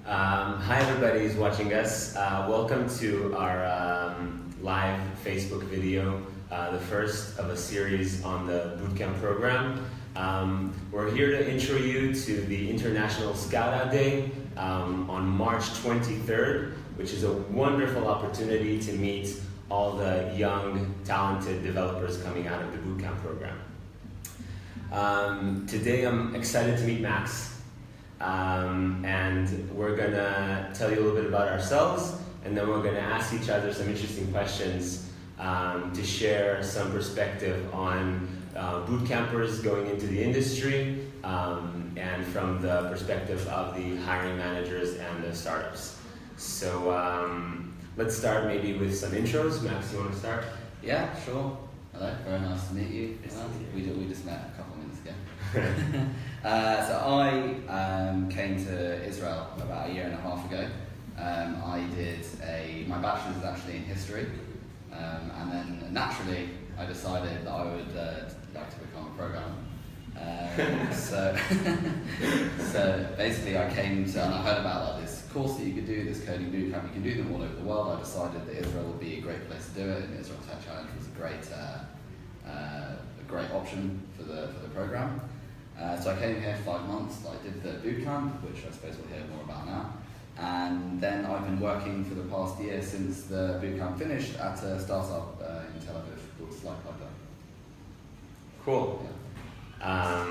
Hi everybody who's watching us. Welcome to our live Facebook video, the first of a series on the bootcamp program. We're here to intro you to the International Scout Out Day on March 23rd, which is a wonderful opportunity to meet all the young, talented developers coming out of the bootcamp program. Today I'm excited to meet Max. And we're gonna tell you a little bit about ourselves, and then we're gonna ask each other some interesting questions to share some perspective on boot campers going into the industry, and from the perspective of the hiring managers and the startups. So let's start maybe with some intros. Max, you want to start? Yeah, sure. Hello, very nice to meet you. We just met a couple of minutes ago. So I came to Israel about a year and a half ago. I did my bachelor's is actually in history, and then naturally I decided that I would like to become a programmer. So basically I came to, and I heard about this course that you could do, this coding bootcamp. You can do them all over the world. I decided that Israel would be a great place to do it, and Israel Tech Challenge was a great option for the program. So I came here for 5 months. I did the bootcamp, which I suppose we'll hear more about now. And then I've been working for the past year since the bootcamp finished at a startup in Tel Aviv called Slide Pipeline. Cool. Yeah.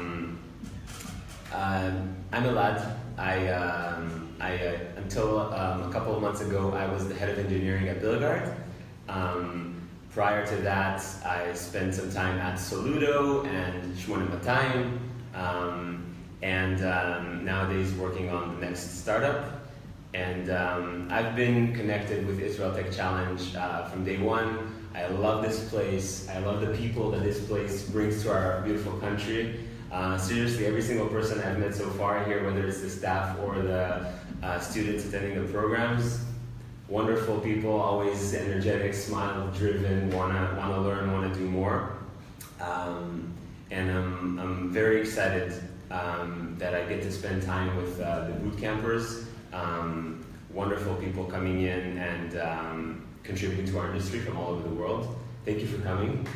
I'm Elad. Until a couple of months ago, I was the head of engineering at Billguard. Prior to that, I spent some time at Soludo and 8200, and nowadays working on the next startup. And I've been connected with Israel Tech Challenge from day one. I love this place. I love the people that this place brings to our beautiful country. Seriously, every single person I've met so far here, whether it's the staff or the students attending the programs, wonderful people, always energetic, smile-driven, wanna learn, wanna do more. And I'm very excited that I get to spend time with the boot campers. Wonderful people coming in and contributing to our industry from all over the world. Thank you for coming.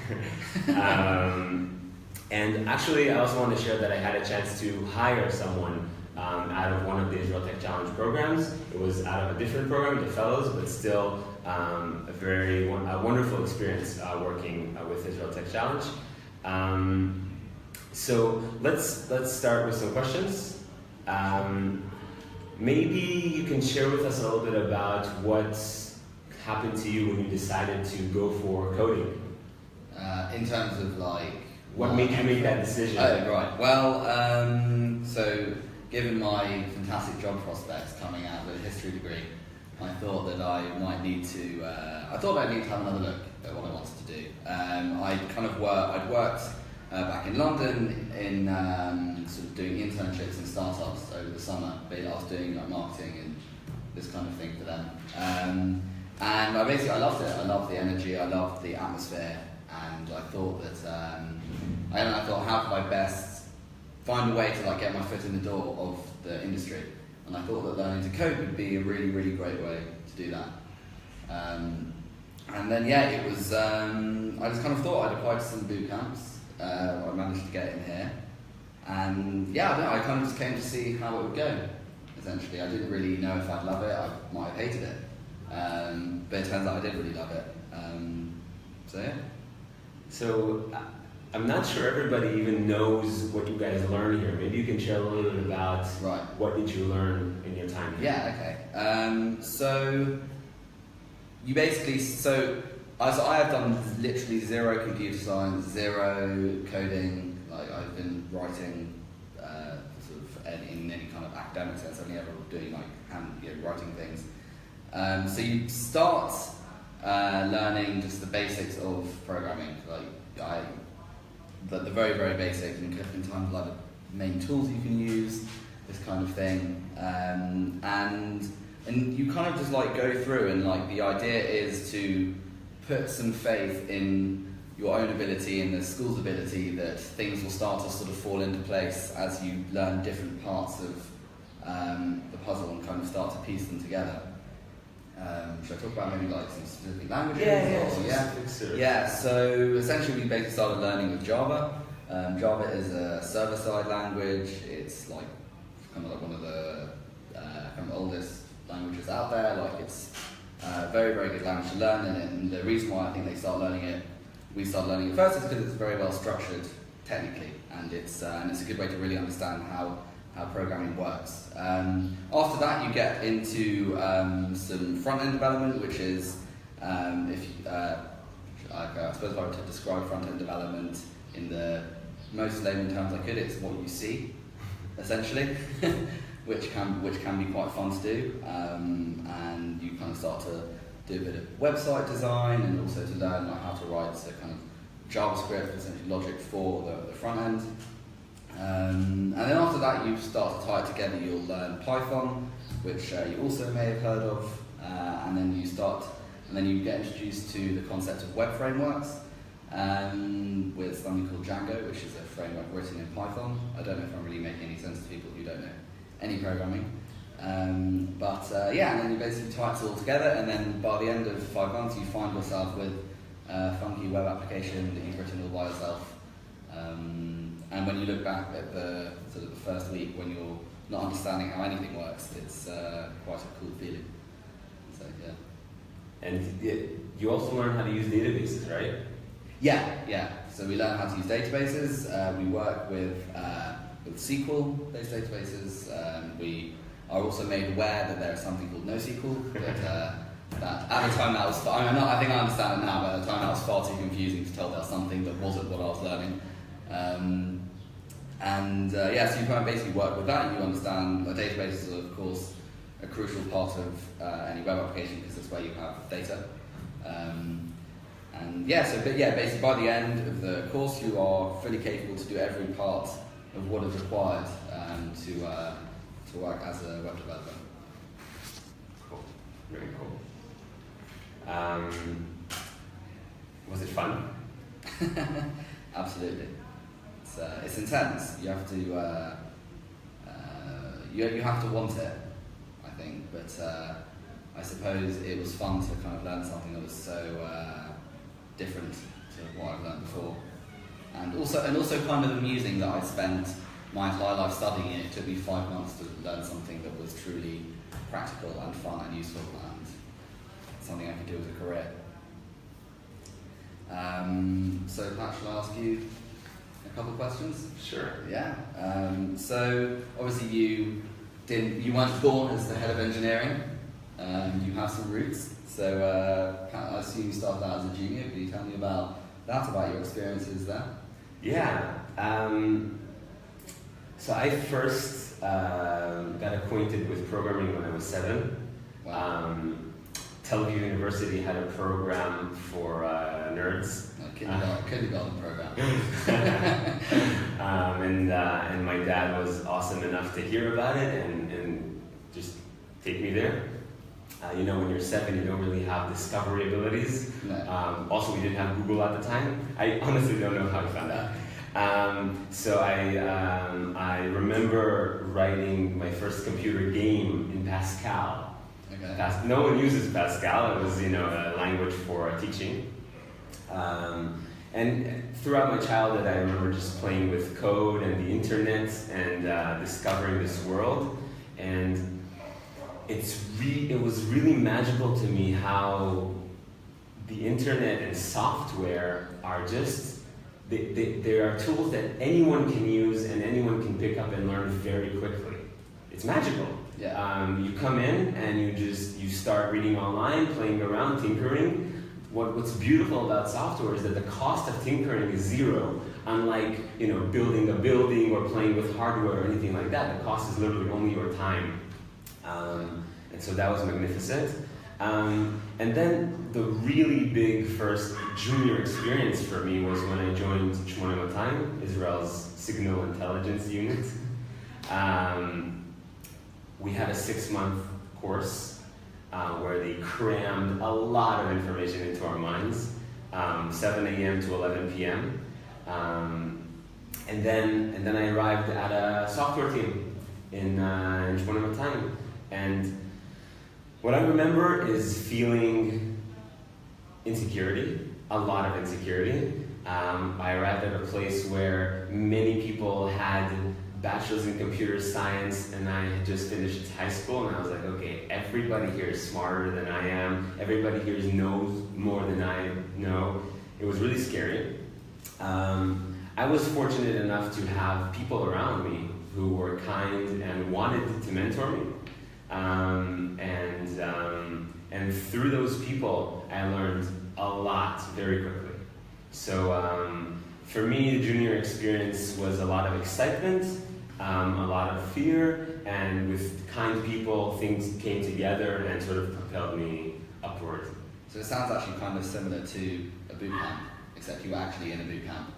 And actually, I also want to share that I had a chance to hire someone out of one of the Israel Tech Challenge programs. It was out of a different program, the Fellows, but still a wonderful experience working with Israel Tech Challenge. So let's start with some questions. Maybe you can share with us a little bit about what happened to you when you decided to go for coding. In terms of like... What made you make that decision? Oh, right. Well, so given my fantastic job prospects coming out of a history degree, I thought that I might need to, I'd have another look at what I wanted to do. I'd worked back in London in sort of doing internships in startups over the summer. I was doing like marketing and this kind of thing for them. And I loved it. I loved the energy, I loved the atmosphere, and I thought that, how could I best find a way to like get my foot in the door of the industry? And I thought that learning to code would be a really, really great way to do that. And then it was, I just kind of thought I'd apply to some boot camps. I managed to get in here, and I kind of just came to see how it would go. Essentially, I didn't really know if I'd love it. I might have hated it, but it turns out I did really love it. So I'm not sure everybody even knows what you guys learn here. Maybe you can share a little bit about what did you learn in your time here? Yeah. Okay. So you basically I have done literally zero computer science, zero coding. Like I've been writing sort of in any kind of academic sense, only ever doing like writing things. So you start learning just the basics of programming, the very, very basic, in terms of like the main tools you can use, this kind of thing, and you kind of just like go through, and like the idea is to put some faith in your own ability and the school's ability that things will start to sort of fall into place as you learn different parts of the puzzle and kind of start to piece them together. Should I talk about maybe like some specific languages? Yeah. So essentially, we basically started learning with Java. Java is a server-side language. It's like kind of like one of the kind of oldest languages out there. Like it's a very, very good language to learn. And the reason why I think we started learning it first is because it's very well structured technically, and it's a good way to really understand how programming works. After that, you get into some front-end development, which is, I suppose if I were to describe front-end development in the most layman terms I could, it's what you see, essentially, which can be quite fun to do, and you kind of start to do a bit of website design and also to learn like how to write a kind of JavaScript, essentially logic for the front end. And then after that, you start to tie it together. You'll learn Python, which you also may have heard of, and then you get introduced to the concept of web frameworks with something called Django, which is a framework written in Python. I don't know if I'm really making any sense to people who don't know any programming, and then you basically tie it all together, and then by the end of 5 months, you find yourself with a funky web application that you've written all by yourself. And when you look back at the sort of the first week when you're not understanding how anything works, it's quite a cool feeling. So yeah. And you also learn how to use databases, right? Yeah. So we learn how to use databases. We work with SQL-based databases. We are also made aware that there is something called NoSQL. That at the time that was, I think I understand it now, but at the time that was far too confusing to tell that something that wasn't what I was learning. So you kind of basically work with that. You understand that databases are, of course, a crucial part of any web application because that's where you have data. Basically by the end of the course, you are fully capable to do every part of what is required to work as a web developer. Cool, very cool. Was it fun? Absolutely. It's intense. You have to you have to want it, I think. But I suppose it was fun to kind of learn something that was so different to what I've learned before, and also kind of amusing that I spent my entire life studying it. It took me 5 months to learn something that was truly practical and fun and useful and something I could do as a career. So Pat, shall I ask you a couple of questions? Sure. Yeah. So obviously you weren't born as the head of engineering. You have some roots. So I assume you started out as a junior. Could you tell me about your experiences there? Yeah. So I first got acquainted with programming when I was 7. Wow. Tel Aviv University had a program for nerds. Kindergarten program. And my dad was awesome enough to hear about it and just take me there. When you're 7, you don't really have discovery abilities. No. Also, we didn't have Google at the time. I honestly don't know how we found out. So I remember writing my first computer game in Pascal. Okay. No one uses Pascal. It was, a language for teaching. And throughout my childhood, I remember just playing with code and the internet and discovering this world. And it was really magical to me how the internet and software are just, they are tools that anyone can use and anyone can pick up and learn very quickly. It's magical. Yeah. You come in and you start reading online, playing around, tinkering. What's beautiful about software is that the cost of tinkering is zero. Unlike building a building or playing with hardware or anything like that, the cost is literally only your time. And so that was magnificent. And then the really big first junior experience for me was when I joined 8200, Israel's signal intelligence unit. We had a 6-month course where they crammed a lot of information into our minds, 7 a.m. to 11 p.m. And then I arrived at a software team. in Shmona Matayim. And what I remember is feeling insecurity, a lot of insecurity. I arrived at a place where many people had bachelor's in computer science, and I had just finished high school, and I was like, okay, everybody here is smarter than I am. Everybody here knows more than I know. It was really scary. I was fortunate enough to have people around me who were kind and wanted to mentor me. And through those people, I learned a lot very quickly. So for me, the junior experience was a lot of excitement, a lot of fear, and with kind people, things came together and sort of propelled me upward. So it sounds actually kind of similar to a boot camp, except you were actually in a boot camp.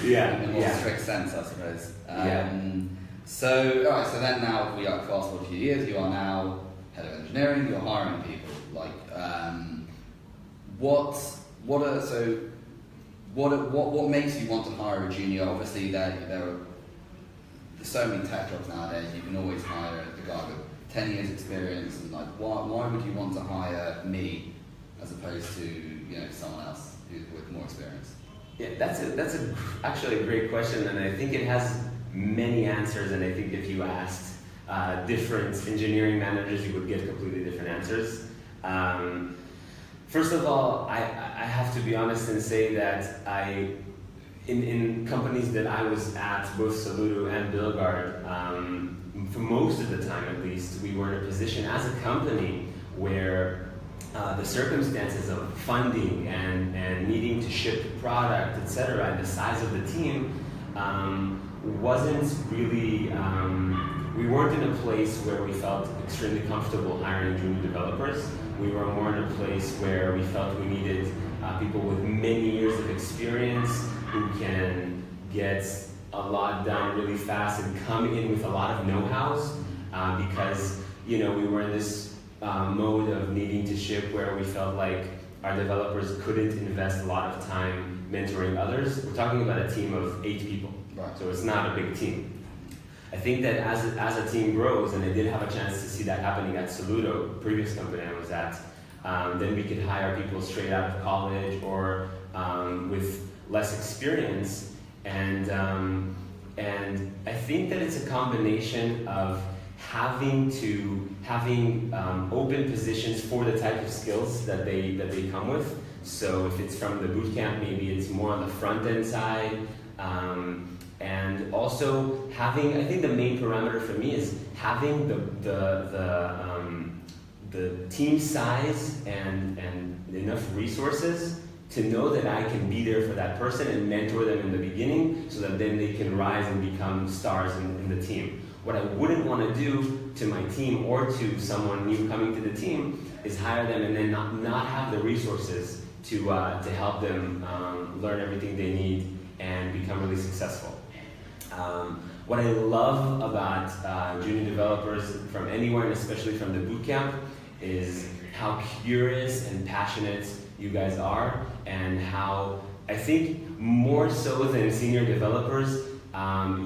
Yeah. In a more strict sense, I suppose. So, all right. So then, now we are fast forward a few years. You are now head of engineering. You're hiring people. Like, what makes you want to hire a junior? Obviously, there's so many tech jobs nowadays. You can always hire the guy with 10 years experience, and like, why would you want to hire me as opposed to someone else with more experience? Yeah, that's actually a great question, and I think it has many answers. And I think if you asked different engineering managers, you would get completely different answers. First of all, I have to be honest and say that in companies that I was at, both Saludo and Billguard, for most of the time at least, we were in a position as a company where the circumstances of funding and needing to ship product, etc., and the size of the team wasn't really, we weren't in a place where we felt extremely comfortable hiring junior developers. We were more in a place where we felt we needed people with many years of experience who can get a lot done really fast and come in with a lot of know-hows because we were in this mode of needing to ship where we felt like our developers couldn't invest a lot of time mentoring others. We're talking about a team of 8 people, right. So it's not a big team. I think that as a team grows, and I did have a chance to see that happening at Saludo, previous company I was at, then we could hire people straight out of college or with less experience. And I think that it's a combination of having open positions for the type of skills that they come with. So if it's from the boot camp, maybe it's more on the front end side. And also having, I think the main parameter for me is having the team size and enough resources to know that I can be there for that person and mentor them in the beginning so that then they can rise and become stars in the team. What I wouldn't want to do to my team or to someone new coming to the team is hire them and then not have the resources to help them learn everything they need and become really successful. What I love about junior developers from anywhere, and especially from the bootcamp, is how curious and passionate you guys are, and how I think more so than senior developers,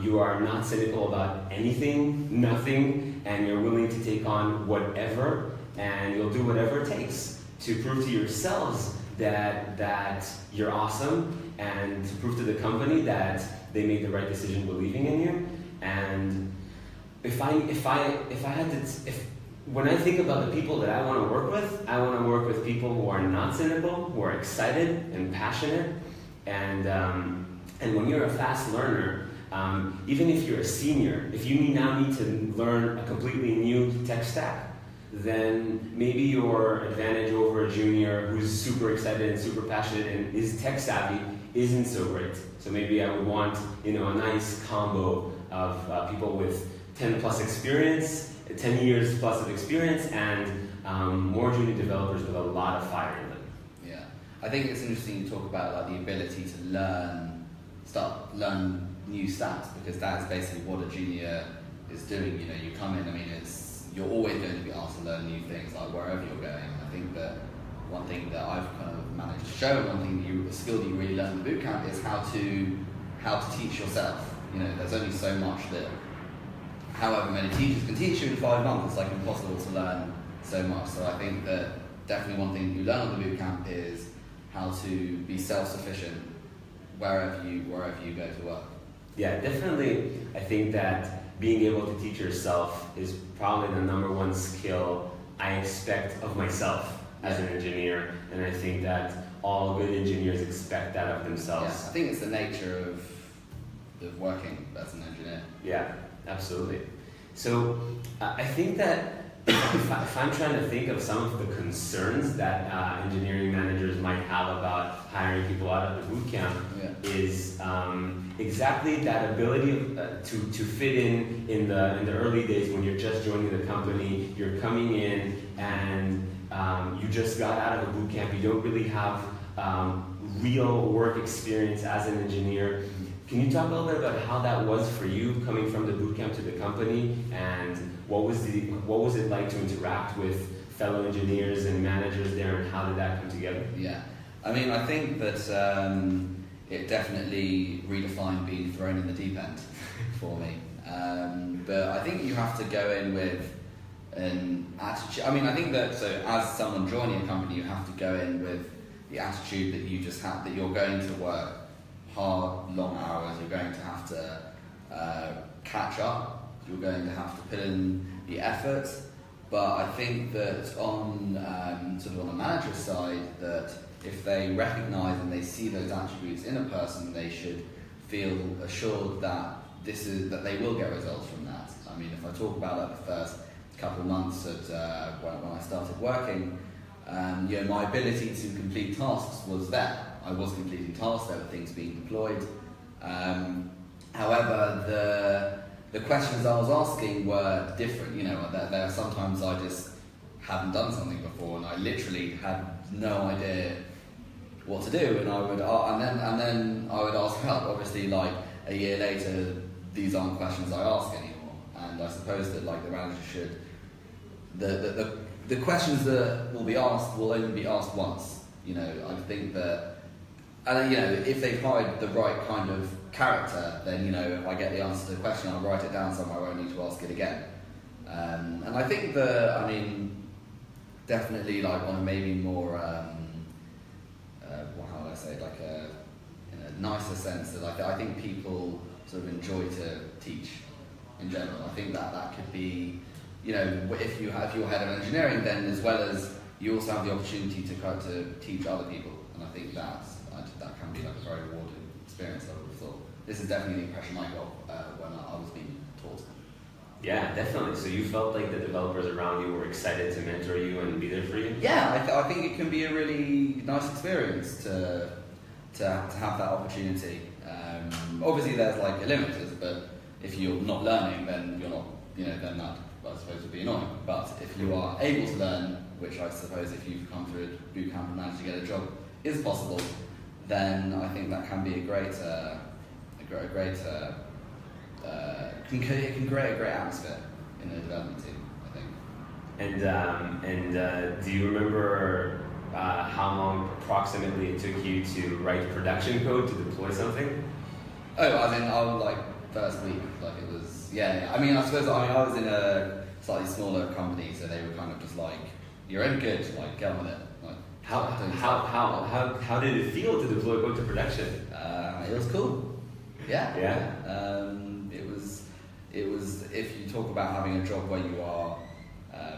you are not cynical about anything, nothing, and you're willing to take on whatever, and you'll do whatever it takes to prove to yourselves that you're awesome, and to prove to the company that they made the right decision believing in you. And when I think about the people that I want to work with, I want to work with people who are not cynical, who are excited and passionate. And when you're a fast learner, even if you're a senior, if you now need to learn a completely new tech stack, then maybe your advantage over a junior who's super excited and super passionate and is tech savvy isn't so great. So maybe I would want a nice combo of people with 10 plus experience, 10 years plus of experience, and more junior developers with a lot of fire in them. Yeah, I think it's interesting you talk about like the ability to learn new stacks, because that is basically what a junior is doing. You come in, you're always going to be asked to learn new things, like wherever you're going. I think that one thing that I've kind of managed to show, a skill that you really learn in the bootcamp is how to teach yourself. there's only so much that however many teachers can teach you in 5 months. It's like impossible to learn so much. So I think that definitely one thing you learn on the bootcamp is how to be self-sufficient wherever you go to work. Yeah, definitely. I think that being able to teach yourself is probably the -- 1 skill I expect of myself as an engineer, and I think that all good engineers expect that of themselves. Yeah, I think it's the nature of working as an engineer. Yeah, absolutely. So I think that if I'm trying to think of some of the concerns that engineering managers might have about hiring people out of the bootcamp, is exactly that ability to fit in the early days when you're just joining the company, you're coming in and you just got out of a bootcamp, you don't really have real work experience as an engineer. Can you talk a little bit about how that was for you coming from the bootcamp to the company, and what was it like to interact with fellow engineers and managers there, and how did that come together? Yeah, I mean, I think that it definitely redefined being thrown in the deep end for me. But I think you have to go in with an attitude. I mean, I think that as someone joining a company, you have to go in with the attitude that you just have, that you're going to work hard, long hours, you're going to have to catch up, you're going to have to put in the effort. But I think that on on the manager's side, that if they recognise and they see those attributes in a person, they should feel assured that that they will get results from that. I mean, if I talk about the first couple of months when I started working, my ability to complete tasks was there. I was completing tasks, there were things being deployed. However, the questions I was asking were different. There are sometimes I just hadn't done something before, and I literally had no idea what to do, and I would and then I would ask help. Obviously, like a year later, these aren't questions I ask anymore, and I suppose that the manager should the questions that will be asked will only be asked once. I think that. And if they've hired the right kind of character, then if I get the answer to the question, I'll write it down somewhere. I won't need to ask it again. And I think definitely on a maybe more, how would I say, in a nicer sense, that I think people sort of enjoy to teach in general. I think that could be, if you're head of engineering, then as well as you also have the opportunity to teach other people, and I think that can be a very rewarding experience. I would have thought. This is definitely the impression I got when I was being taught. Yeah, definitely. So you felt like the developers around you were excited to mentor you and be there for you? Yeah, I think it can be a really nice experience to have that opportunity. Obviously, there's a limit, but if you're not learning, then you're not. Then that I suppose would be annoying. But if you are able to learn, which I suppose if you've come through a bootcamp and managed to get a job is possible, then I think that can be it can create a great atmosphere in the development team, I think. And do you remember how long approximately it took you to write production code to deploy something? Oh, I mean, first week, it was, yeah. I mean, I suppose I was in a slightly smaller company, so they were kind of just you're in good, get on with it. How did it feel to deploy code to production? It was cool. Yeah. Yeah. It was. If you talk about having a job where you are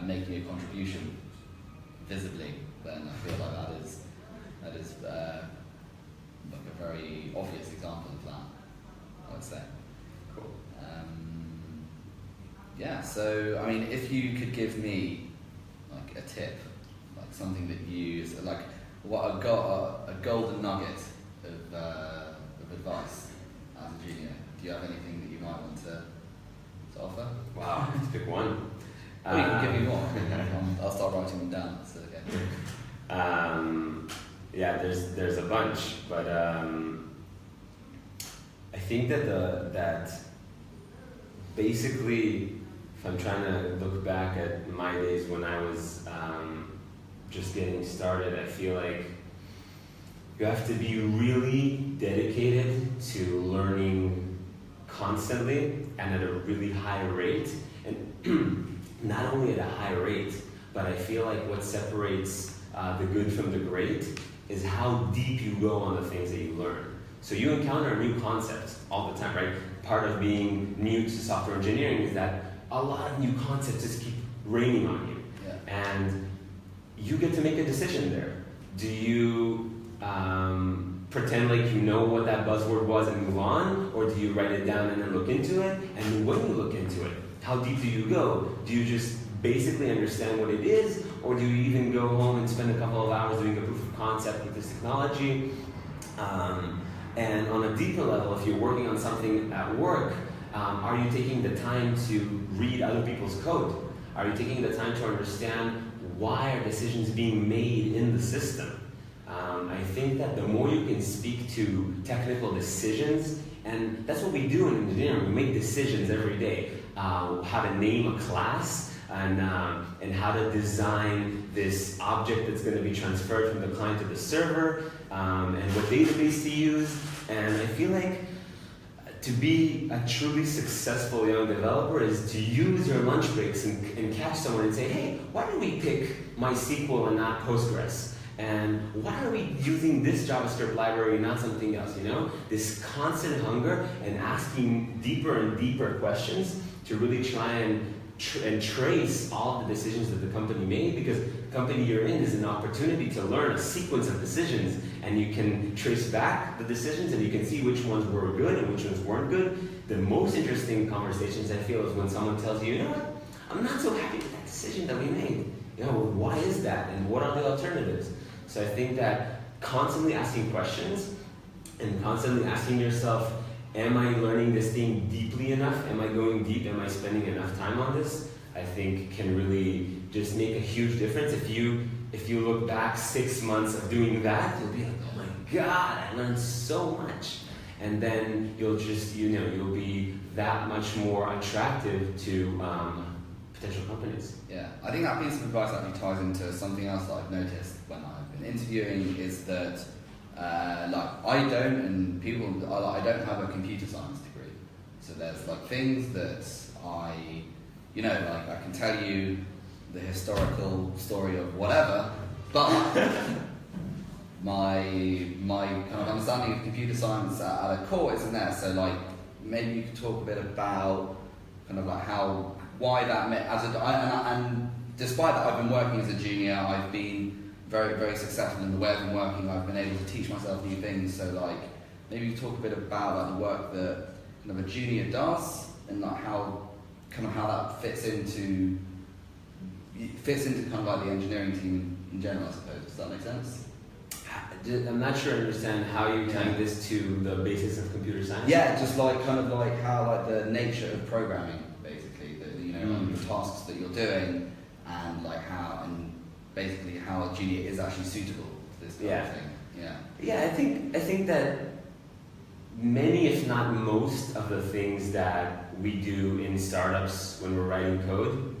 making a contribution visibly, then I feel like that is a very obvious example of that, I would say. Cool. Yeah. So I mean, if you could give me a tip. Something that you use, what a golden nugget of advice as a junior. Do you have anything that you might want to offer? Wow, let's pick one. Or you can give me more. I'll start writing them down. So, okay. Yeah, there's a bunch, but I think that basically, if I'm trying to look back at my days when I was just getting started, I feel like you have to be really dedicated to learning constantly and at a really high rate. And not only at a high rate, but I feel like what separates the good from the great is how deep you go on the things that you learn. So you encounter new concepts all the time, right? Part of being new to software engineering is that a lot of new concepts just keep raining on you. Yeah. And you get to make a decision there. Do you pretend like you know what that buzzword was and move on? Or do you write it down and then look into it? And when you look into it, how deep do you go? Do you just basically understand what it is? Or do you even go home and spend a couple of hours doing a proof of concept with this technology? And on a deeper level, if you're working on something at work, are you taking the time to read other people's code? Are you taking the time to understand why are decisions being made in the system? I think that the more you can speak to technical decisions, and that's what we do in engineering, we make decisions every day. How to name a class, and how to design this object that's going to be transferred from the client to the server, and what database to use. And I feel like to be a truly successful young developer is to use your lunch breaks and catch someone and say, hey, why did we pick MySQL and not Postgres? And why are we using this JavaScript library and not something else, you know? This constant hunger and asking deeper and deeper questions to really try and trace all the decisions that the company made, because the company you're in is an opportunity to learn a sequence of decisions, and you can trace back the decisions and you can see which ones were good and which ones weren't good. The most interesting conversations I feel is when someone tells you, you know what, I'm not so happy with that decision that we made. You know, why is that and what are the alternatives? So I think that constantly asking questions and constantly asking yourself, am I learning this thing deeply enough? Am I going deep? Am I spending enough time on this? I think can really just make a huge difference. If you look back 6 months of doing that, you'll be like, oh my God, I learned so much. And then you'll just, you'll be that much more attractive to potential companies. Yeah, I think that piece of advice actually ties into something else that I've noticed when I've been interviewing is that I don't, and people, I don't have a computer science degree. So there's like things that I can tell you the historical story of whatever, but my kind of understanding of computer science at a core isn't there. So like maybe you could talk a bit about kind of like why that and despite that I've been working as a junior, I've been very, very successful in the way I've been working. I've been able to teach myself new things. So like maybe you talk a bit about like, the work that kind of a junior does and like how that fits into kind of like the engineering team in general, I suppose. Does that make sense? I'm not sure I understand how you're tying this to the basics of computer science. Yeah, just like kind of like how like the nature of programming, basically, like the tasks that you're doing, and like how basically how a junior is actually suitable to this kind of thing. Yeah. Yeah, I think that many, if not most, of the things that we do in startups when we're writing code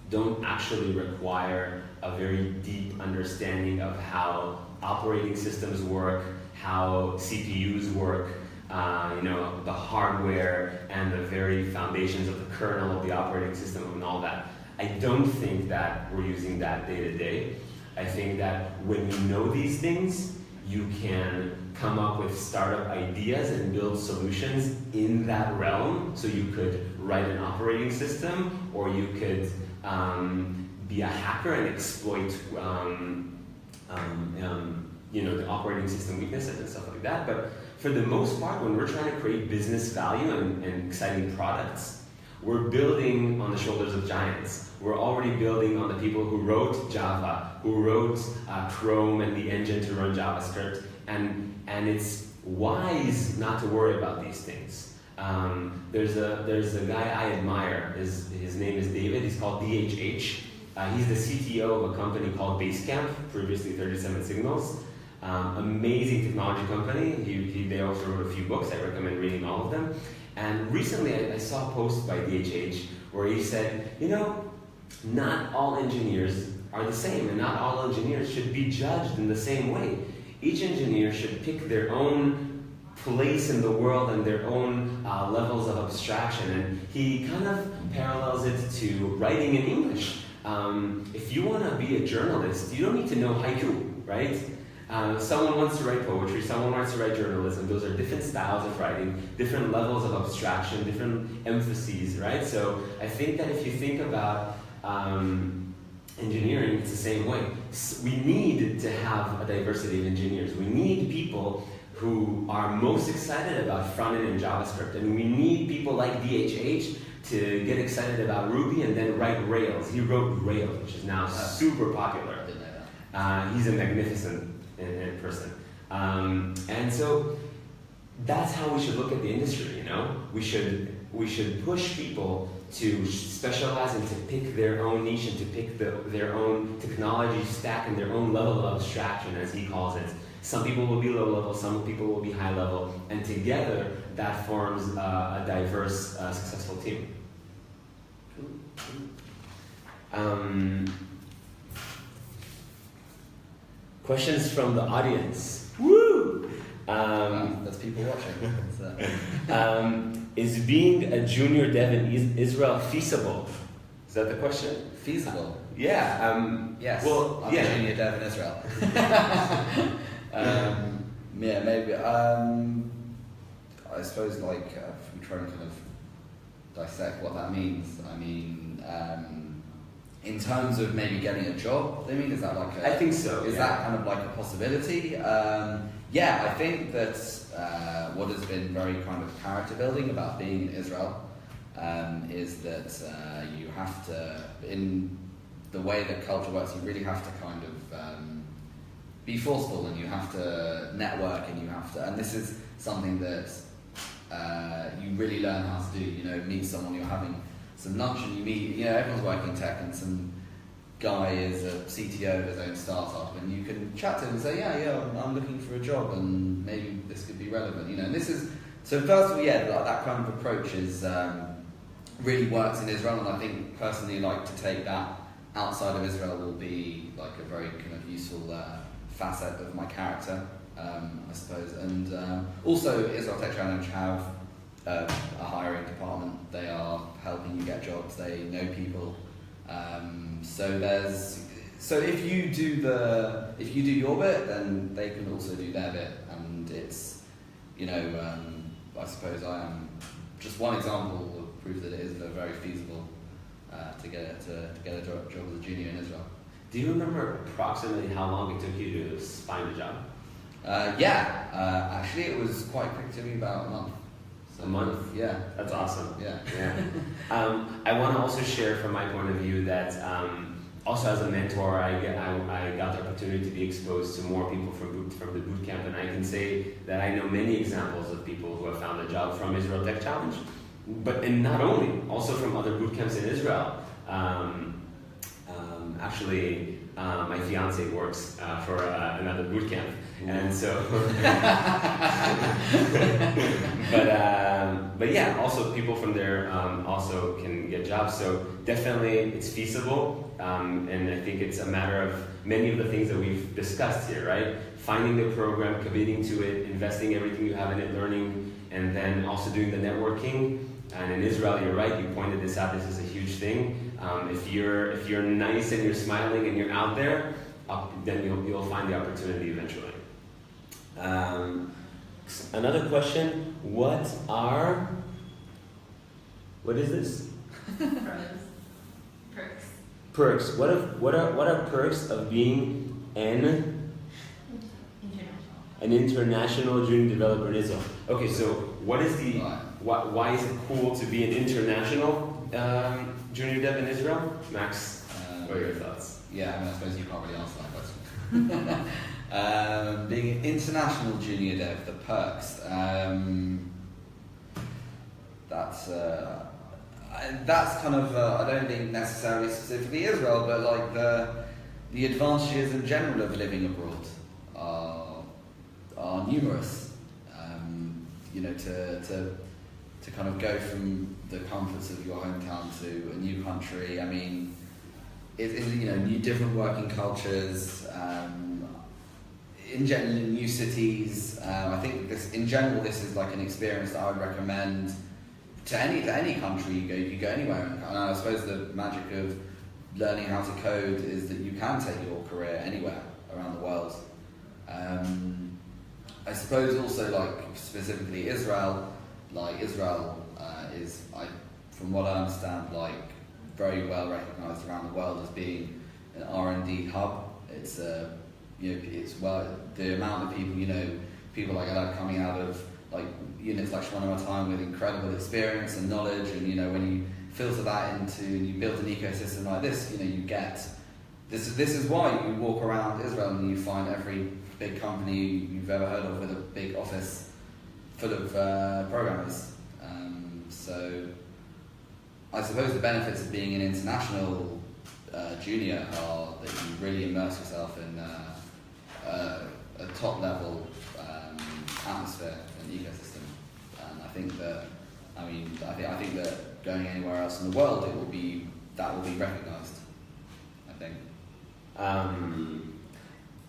don't actually require a very deep understanding of how operating systems work, how CPUs work, the hardware and the very foundations of the kernel of the operating system and all that. I don't think that we're using that day to day. I think that when you know these things, you can come up with startup ideas and build solutions in that realm. So you could write an operating system, or you could be a hacker and exploit the operating system weaknesses and stuff like that. But for the most part, when we're trying to create business value and exciting products, we're building on the shoulders of giants. We're already building on the people who wrote Java, who wrote Chrome and the engine to run JavaScript, and it's wise not to worry about these things. There's a guy I admire. His name is David. He's called DHH. He's the CTO of a company called Basecamp, previously 37 Signals. Amazing technology company. They also wrote a few books. I recommend reading all of them. And recently I saw a post by DHH where he said, not all engineers are the same, and not all engineers should be judged in the same way. Each engineer should pick their own place in the world and their own levels of abstraction. And he kind of parallels it to writing in English. If you want to be a journalist, you don't need to know haiku, right? Someone wants to write poetry, someone wants to write journalism. Those are different styles of writing, different levels of abstraction, different emphases, right? So I think that if you think about engineering, it's the same way. We need to have a diversity of engineers. We need people who are most excited about front-end and JavaScript, and we need people like DHH to get excited about Ruby and then write Rails. He wrote Rails, which is now super popular. He's a magnificent person. And so that's how we should look at the industry, you know? We should push people to specialize and to pick their own niche and to pick their own technology stack and their own level of abstraction, as he calls it. Some people will be low level, some people will be high level, and together that forms a diverse, successful team. Questions from the audience. Woo! There's people watching. Is being a junior dev in Israel feasible? Is that the question? Feasible? Yeah. Yes. Well, I'm a junior dev in Israel. Yeah, maybe. I suppose, like, if we try and kind of dissect what that means. I mean, in terms of maybe getting a job, is that like I think so. Is that kind of like a possibility? Yeah, I think that what has been very kind of character building about being in Israel is that you have to, in the way that culture works, you really have to kind of be forceful, and you have to network, and you have to, and this is something that you really learn how to do. You know, meet someone, you're having some lunch, and you meet, you know, everyone's working tech, and some guy is a CTO of his own startup, and you can chat to him and say, yeah, I'm looking for a job, and maybe this could be relevant, you know. And this is, so first of all, yeah, that kind of approach is really works in Israel, and I think personally, like, to take that outside of Israel will be like a very kind of useful facet of my character, I suppose. And also, Israel Tech Challenge have a hiring department. They are helping you get jobs. They know people. So if you do your bit, then they can also do their bit, and it's, you know, I suppose I am just one example of proof that it is very feasible to get a job as a junior in Israel. Do you remember approximately how long it took you to find a job? Actually, it was quite quick to me, about a month. So, a month? Yeah. That's awesome. Yeah. I want to also share from my point of view that also as a mentor, I got the opportunity to be exposed to more people from the bootcamp, and I can say that I know many examples of people who have found a job from Israel Tech Challenge, and not only, also from other bootcamps in Israel. Actually, my fiance works for another bootcamp, and so. but yeah, also people from there also can get jobs. So definitely, it's feasible, and I think it's a matter of many of the things that we've discussed here, right? Finding the program, committing to it, investing everything you have in it, learning, and then also doing the networking. And in Israel, you're right, you pointed this out, this is a huge thing. If you're nice and you're smiling and you're out there, then you'll find the opportunity eventually. Another question, what is this? Perks. Perks. What are perks of being an international junior developer in Israel? Okay, so what is the why is it cool to be an international junior dev in Israel? Max, what are your thoughts? Yeah, I suppose you can't really answer that question. Being an international junior dev, the perks. That's kind of I don't think necessarily specifically Israel, but like the advantages in general of living abroad are numerous. You know, to kind of go from the comforts of your hometown to a new country. I mean, you know, new different working cultures. in general, in new cities, I think in general this is like an experience that I would recommend to any country you go anywhere. And I suppose the magic of learning how to code is that you can take your career anywhere around the world. I suppose also, like, specifically Israel, is, from what I understand, like, very well recognised around the world as being an R&D hub. It's the amount of people like Elad coming out of like units like Shmona Matayim with incredible experience and knowledge, and when you filter that into, you build an ecosystem like this, you get this is why you walk around Israel and you find every big company you've ever heard of with a big office full of programmers. So I suppose the benefits of being an international junior are that you really immerse yourself in a top level atmosphere and ecosystem. And I think that going anywhere else in the world, that will be recognised, I think.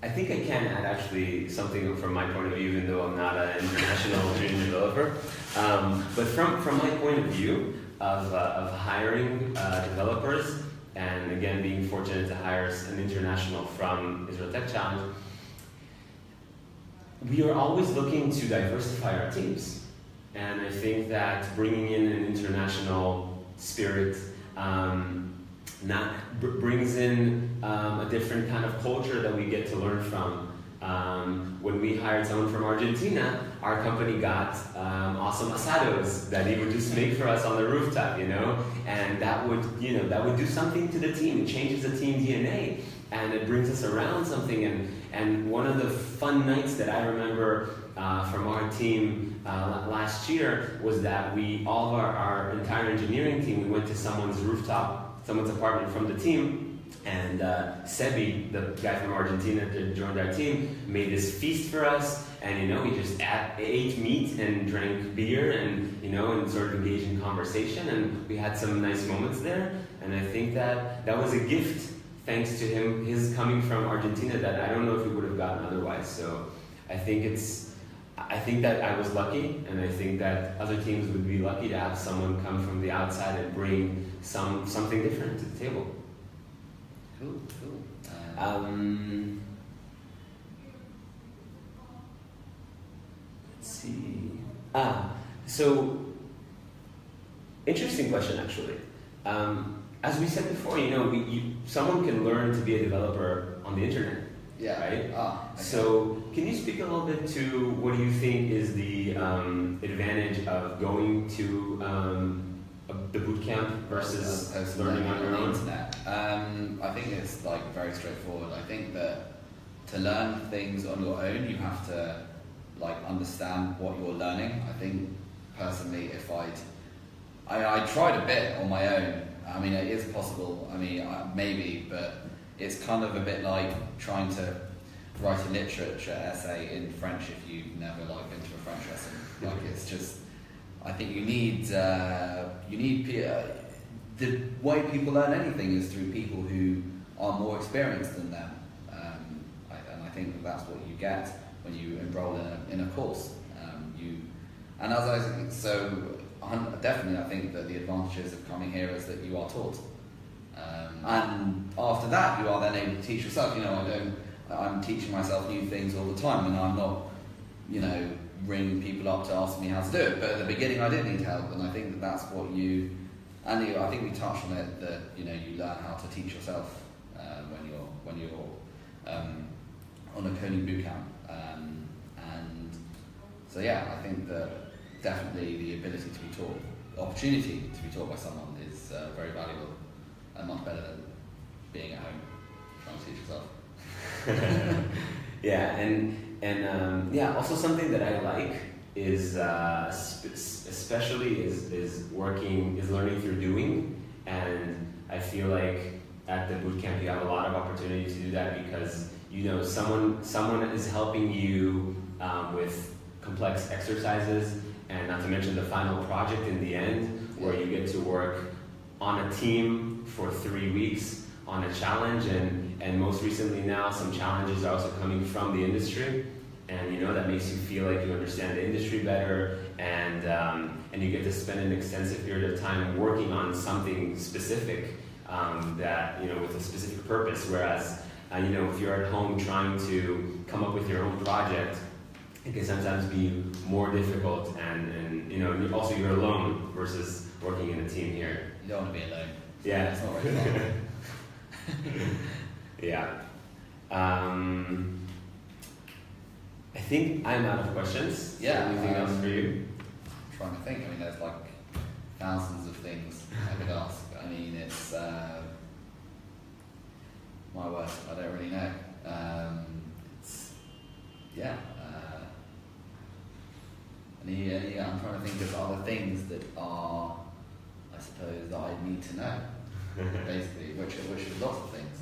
I think I can add actually something from my point of view, even though I'm not an international junior developer. But from my point of view of hiring developers, and again being fortunate to hire an international from Israel Tech Challenge, we are always looking to diversify our teams. And I think that bringing in an international spirit brings in a different kind of culture that we get to learn from. When we hired someone from Argentina, our company got awesome asados that he would just make for us on the rooftop, and that would do something to the team. It changes the team DNA, and it brings us around something. And one of the fun nights that I remember from our team last year was that all of our entire engineering team, we went to someone's apartment from the team, and Sebi, the guy from Argentina that joined our team, made this feast for us, and we just ate meat and drank beer and and sort of engaged in conversation, and we had some nice moments there. And I think that was a gift thanks to his coming from Argentina that I don't know if we would have gotten otherwise. So I think that I was lucky, and I think that other teams would be lucky to have someone come from the outside and bring something different to the table. Cool. Let's see. So interesting question, actually. As we said before, someone can learn to be a developer on the internet. Yeah. Right? Okay. So can you speak a little bit to what do you think is the advantage of going to the bootcamp versus learning on your own? Internet? I think it's very straightforward. I think that to learn things on your own, you have to understand what you're learning. I think personally, if I tried a bit on my own. I mean, it is possible. I mean, maybe, but it's kind of a bit like trying to write a literature essay in French if you've never been to a French lesson. It's just, I think you need the way people learn anything is through people who are more experienced than them, and I think that's what you get when you enroll in a course. Definitely, I think that the advantages of coming here is that you are taught, and after that you are then able to teach yourself. I'm teaching myself new things all the time, and I'm not, ringing people up to ask me how to do it. But at the beginning, I did need help, and I think that's what I think we touched on it, that you learn how to teach yourself when you're on a coding bootcamp, and so I think that definitely the ability to be taught, the opportunity to be taught by someone is very valuable and much better than being at home trying to teach yourself. Also something that I like is especially is learning through doing, and I feel like at the bootcamp you have a lot of opportunity to do that because someone is helping you with complex exercises, and not to mention the final project in the end where you get to work on a team for 3 weeks on a challenge, and most recently now some challenges are also coming from the industry, and you know that makes you feel like you understand the industry better, and you get to spend an extensive period of time working on something specific that, you know, with a specific purpose. Whereas you know, if you're at home trying to come up with your own project, it can sometimes be more difficult, and you know, also you're alone versus working in a team here. You don't want to be alone. Yeah. It's not very fun. Yeah. I think I'm out of questions. Yeah. Anything else for you? I'm trying to think. I mean, there's like thousands of things I could ask. I mean, it's my word. I don't really know. It's yeah. I'm trying to think of other things that are, I suppose, that I need to know. Basically, which are lots of things.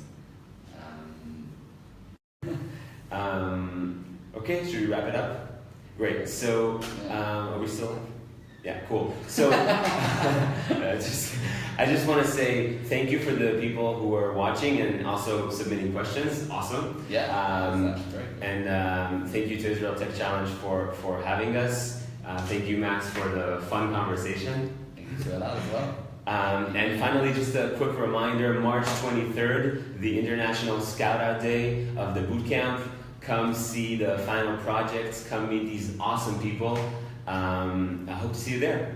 Okay, should we wrap it up? Great. So, are we still? Yeah, cool. So, I just want to say thank you for the people who are watching and also submitting questions. Awesome. Yeah. That's great. And thank you to Israel Tech Challenge for having us. Thank you, Max, for the fun conversation. Thank you to Elad as well. And finally, just a quick reminder, March 23rd, the International Scout Out Day of the Bootcamp. Come see the final projects, come meet these awesome people. I hope to see you there.